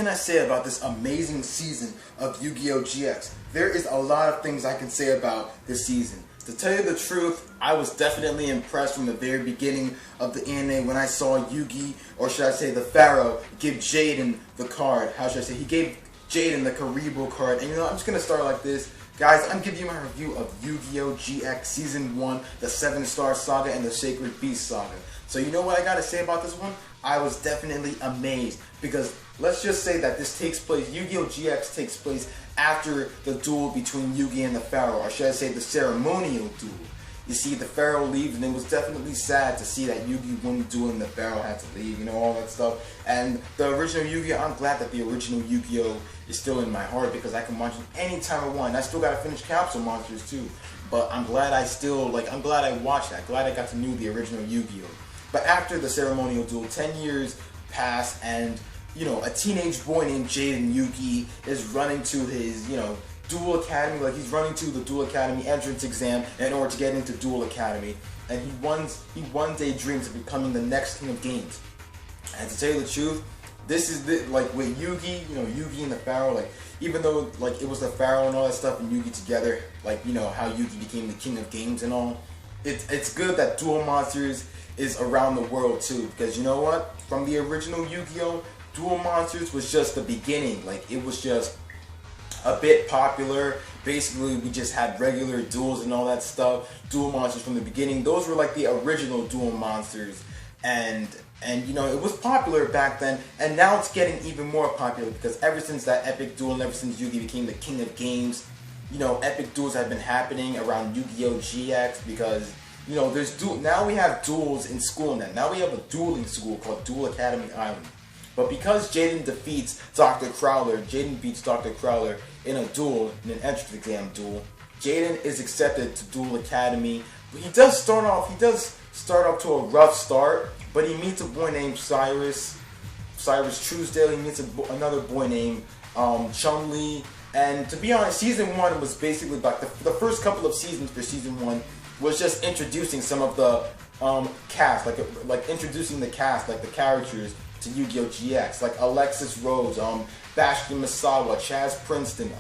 can I say about this amazing season of Yu-Gi-Oh! GX? There is a lot of things I can say about this season. To tell you the truth, I was definitely impressed from the very beginning of the anime when I saw Yugi, or should I say the Pharaoh, give Jaden the card. How should I say? He gave Jaden the Karibo card. And you know, I'm just going to start like this. Guys, I'm giving you my review of Yu-Gi-Oh! GX Season 1, the 7-Star Saga, and the Sacred Beast Saga. So you know what I got to say about this one? I was definitely amazed because let's just say that this takes place, Yu-Gi-Oh! GX takes place after the duel between Yugi and the Pharaoh, or should I say the ceremonial duel. You see, the Pharaoh leaves, and it was definitely sad to see that Yugi wouldn't duel and the Pharaoh had to leave, you know, all that stuff. And the original Yu-Gi-Oh! I'm glad that the original Yu-Gi-Oh! Is still in my heart because I can watch it anytime I want. And I still gotta finish Capsule Monsters too. But I'm glad I I'm glad I watched that. Glad I got to know the original Yu-Gi-Oh! But after the ceremonial duel, 10 years pass, and you know, a teenage boy named Jaden Yugi is running to his, you know, Duel Academy. Like, he's running to the Duel Academy entrance exam in order to get into Duel Academy. And he one day dreams of becoming the next king of games. And to tell you the truth, this is like with Yugi, you know, Yugi and the Pharaoh, like, even though like it was the Pharaoh and all that stuff and Yugi together, like, you know, how Yugi became the king of games and all, it's good that Duel Monsters is around the world too, because you know what? From the original Yu-Gi-Oh! Duel Monsters was just the beginning. Like, it was just a bit popular. Basically, we just had regular duels and all that stuff. Duel Monsters from the beginning, those were like the original Duel Monsters, and you know, it was popular back then, and now it's getting even more popular because ever since that epic duel and ever since Yugi became the king of games, you know, epic duels have been happening around Yu-Gi-Oh! GX because, you know, now we have duels in school now. Now we have a dueling school called Duel Academy Island. But because Jaden defeats Dr. Crowler, Jaden beats Dr. Crowler in a duel, in an entrance exam duel, Jaden is accepted to Duel Academy. But he does start off to a rough start, but he meets a boy named Cyrus Truesdale. He meets another boy named Chun-Li. And to be honest, Season 1 was basically like the first couple of seasons for Season 1 was just introducing some of the cast, like introducing the cast, like the characters to Yu-Gi-Oh! GX, like Alexis Rose, Bastion Misawa, Chaz Princeton,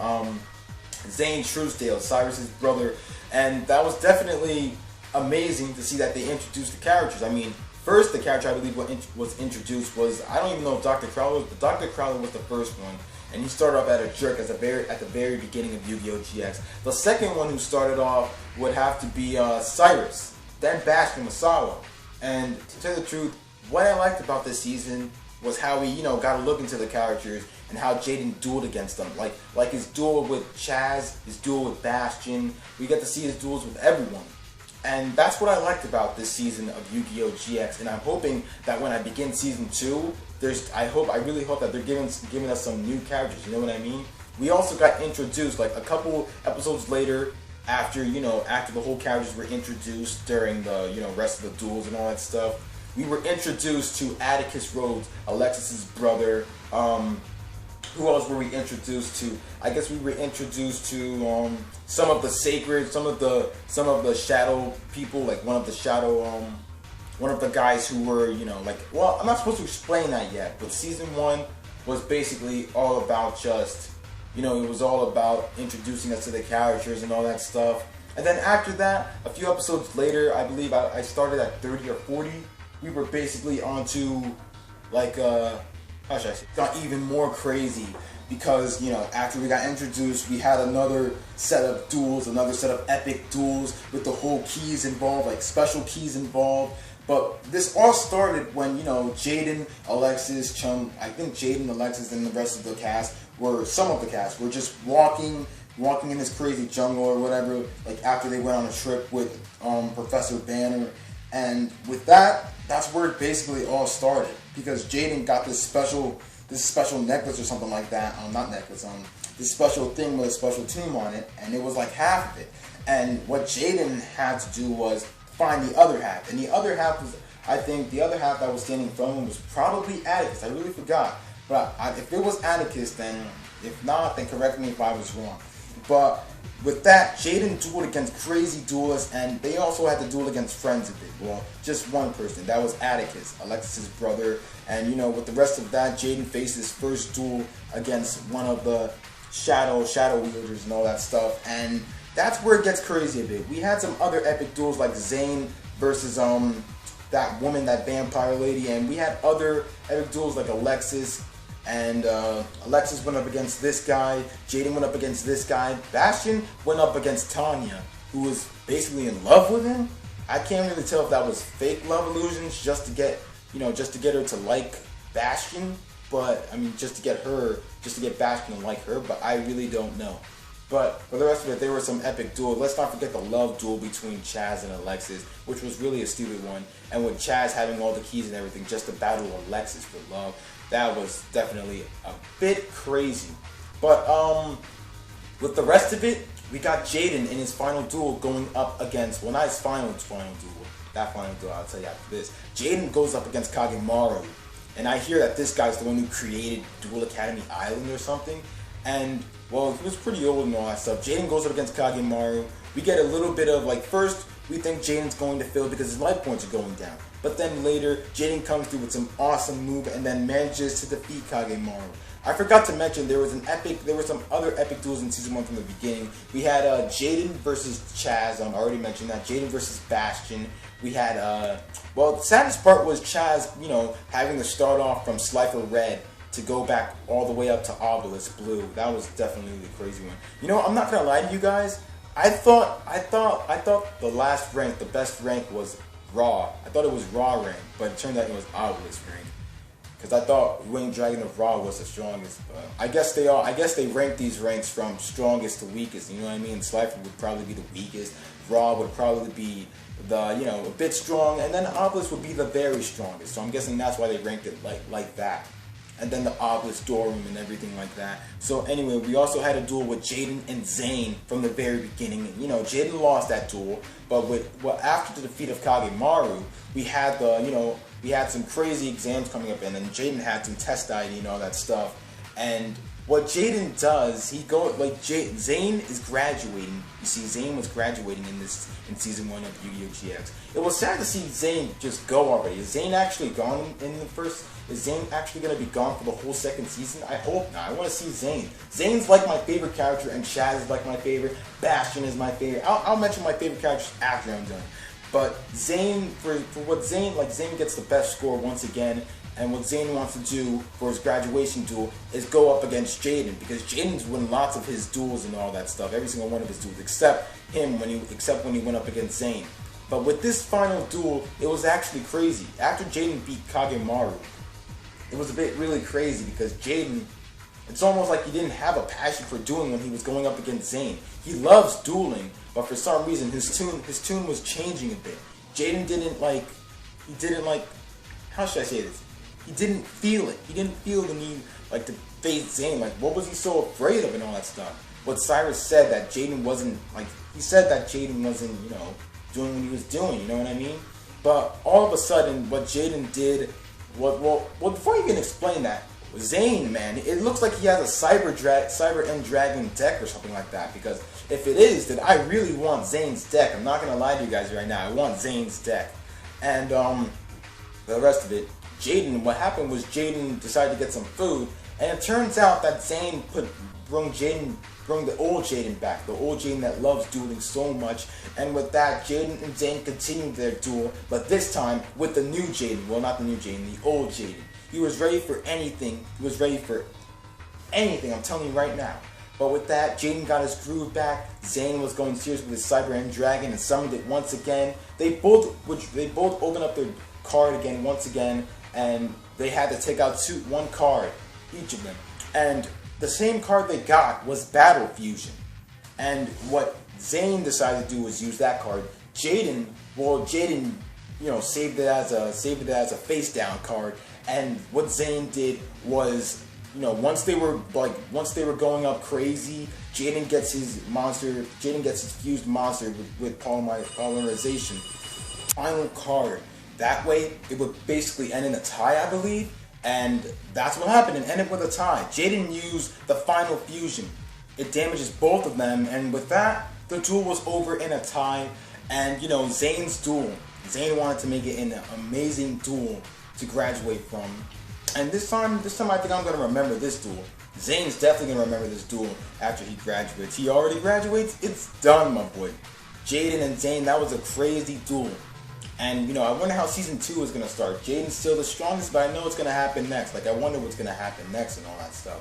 Zane Truesdale, Cyrus's brother, and that was definitely amazing to see that they introduced the characters. I mean, first the character I believe was introduced was, I don't even know if Dr. Crowler was, but Dr. Crowler was the first one, and he started off at a jerk at the very beginning of Yu-Gi-Oh! GX. The second one who started off would have to be Cyrus, then Bastion Misawa, and to tell you the truth, what I liked about this season was how we, you know, got to look into the characters and how Jaden dueled against them. Like his duel with Chaz, his duel with Bastion. We get to see his duels with everyone. And that's what I liked about this season of Yu-Gi-Oh! GX. And I'm hoping that when I begin Season 2, I really hope that they're giving us some new characters, you know what I mean? We also got introduced, like a couple episodes later, after, you know, after the whole characters were introduced during the, you know, rest of the duels and all that stuff. We were introduced to Atticus Rhodes, Alexis's brother. Who else were we introduced to? I guess we were introduced to some of the sacred, some of the shadow people, like one of the guys who were, you know, like, well, I'm not supposed to explain that yet, but Season 1 was basically all about just, you know, it was all about introducing us to the characters and all that stuff. And then after that, a few episodes later, I believe I started at 30 or 40. We were basically onto, like, how should I say, got even more crazy because, you know, after we got introduced, we had another set of duels, another set of epic duels with the whole keys involved, like special keys involved. But this all started when, you know, Jaden, Alexis, I think Jaden, Alexis, and the rest of the cast some of the cast were just walking in this crazy jungle or whatever, like after they went on a trip with Professor Banner. And with that, that's where it basically all started, because Jaden got this special necklace or something like that. Not necklace, this special thing with a special team on it, and it was like half of it. And what Jaden had to do was find the other half, and the other half was, I think, the other half that was standing from him was probably Atticus. I really forgot, but if it was Atticus, then if not, then correct me if I was wrong. But with that, Jaden dueled against crazy duelists, and they also had to duel against friends a bit. Well, just one person. That was Atticus, Alexis' brother. And, you know, with the rest of that, Jaden faced his first duel against one of the shadow wielders and all that stuff. And that's where it gets crazy a bit. We had some other epic duels like Zane versus that woman, that vampire lady. And we had other epic duels like Alexis. And Alexis went up against this guy, Jaden went up against this guy, Bastion went up against Tanya, who was basically in love with him. I can't really tell if that was fake love illusions just to get, you know, just to get her to like Bastion, but I mean just to get Bastion to like her, but I really don't know. But for the rest of it, there were some epic duels. Let's not forget the love duel between Chaz and Alexis, which was really a stupid one. And with Chaz having all the keys and everything, just to battle Alexis for love. That was definitely a bit crazy. But with the rest of it, we got Jaden in his final duel going up against, well, not his final duel, that final duel I'll tell you after this. Jaden goes up against Kagemaru. And I hear that this guy's the one who created Duel Academy Island or something. And, well, he was pretty old and all that stuff. Jaden goes up against Kagemaru. We get a little bit of, like, first, we think Jaden's going to fail because his life points are going down. But then later, Jaden comes through with some awesome move and then manages to defeat Kagemaru. I forgot to mention there were some other epic duels in Season 1 from the beginning. We had Jaden versus Chaz, I already mentioned that. Jaden versus Bastion. We had, well, the saddest part was Chaz, you know, having to start off from Slifer Red to go back all the way up to Obelisk Blue. That was definitely the crazy one. You know, I'm not gonna lie to you guys. I thought the last rank, the best rank was Raw. I thought it was Raw rank, but it turned out it was Obelisk rank. Because I thought Winged Dragon of Raw was the strongest. But I guess they rank these ranks from strongest to weakest. You know what I mean? Slifer would probably be the weakest. Raw would probably be the, you know, a bit strong, and then Obelisk would be the very strongest. So I'm guessing that's why they ranked it like that. And then the Obelisk door room and everything like that. So anyway, we also had a duel with Jaden and Zane from the very beginning. You know, Jaden lost that duel, but after the defeat of Kagemaru, we had we had some crazy exams coming up, and then Jaden had some test ID and all that stuff. And what Jaden does, Zane is graduating. You see, Zane was graduating in Season 1 of Yu-Gi-Oh! GX. It was sad to see Zane just go already. Is Zane actually gone in the first? Is Zane actually going to be gone for the whole second season? I hope not. I want to see Zane. Zane's like my favorite character, and Chaz is like my favorite. Bastion is my favorite. I'll mention my favorite characters after I'm done. But Zane, for what Zane, like Zane gets the best score once again. And what Zane wants to do for his graduation duel is go up against Jaden, because Jaden's won lots of his duels and all that stuff, every single one of his duels, except when he went up against Zane. But with this final duel, it was actually crazy. After Jaden beat Kagemaru, it was a bit really crazy because Jaden, it's almost like he didn't have a passion for dueling when he was going up against Zane. He loves dueling, but for some reason his tune was changing a bit. Jaden didn't like, how should I say this? He didn't feel it. He didn't feel the need, like, to face Zane. Like, what was he so afraid of and all that stuff? What Cyrus said that Jaden wasn't, like, he said that Jaden wasn't, you know, doing what he was doing, you know what I mean? But all of a sudden, what Jaden did, well, before you can explain that, Zane, man, it looks like he has a Cyber End Dragon deck or something like that, because if it is, then I really want Zane's deck. I'm not going to lie to you guys right now. I want Zane's deck. And, the rest of it, Jaden, what happened was Jaden decided to get some food, and it turns out that Zane brought the old Jaden back, the old Jaden that loves dueling so much, and with that, Jaden and Zane continued their duel, but this time with the new Jaden, well, not the new Jaden, the old Jaden. He was ready for anything, I'm telling you right now. But with that, Jaden got his groove back, Zane was going serious with his Cyber End Dragon and summoned it once again. They both opened up their card again once again, and they had to take out one card, each of them. And the same card they got was Battle Fusion. And what Zane decided to do was use that card. Jaden, you know, saved it as a face down card. And what Zane did was, you know, once they were going up crazy, Jaden gets his fused monster with polymerization. Final card. That way, it would basically end in a tie, I believe, and that's what happened. It ended with a tie. Jaden used the final fusion. it damages both of them, and with that, the duel was over in a tie. And you know, Zayn's duel. Zayn wanted to make it an amazing duel to graduate from. And this time I think I'm gonna remember this duel. Zayn's definitely gonna remember this duel after he graduates. He already graduates, it's done, my boy. Jaden and Zayn, that was a crazy duel. And you know, I wonder how season 2 is gonna start. Jaden's still the strongest, but I know what's gonna happen next. Like, I wonder what's gonna happen next and all that stuff.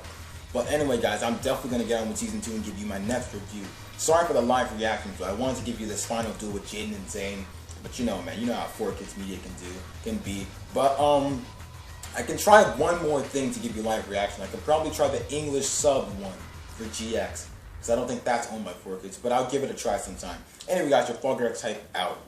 But anyway, guys, I'm definitely gonna get on with season 2 and give you my next review. Sorry for the live reaction, but I wanted to give you this final duel with Jaden and Zayn. But you know, man, you know how 4Kids Media can be. But I can try one more thing to give you live reaction. I could probably try the English sub one for GX, because I don't think that's owned by 4Kids, but I'll give it a try sometime. Anyway, guys, your Fogger X Hype out.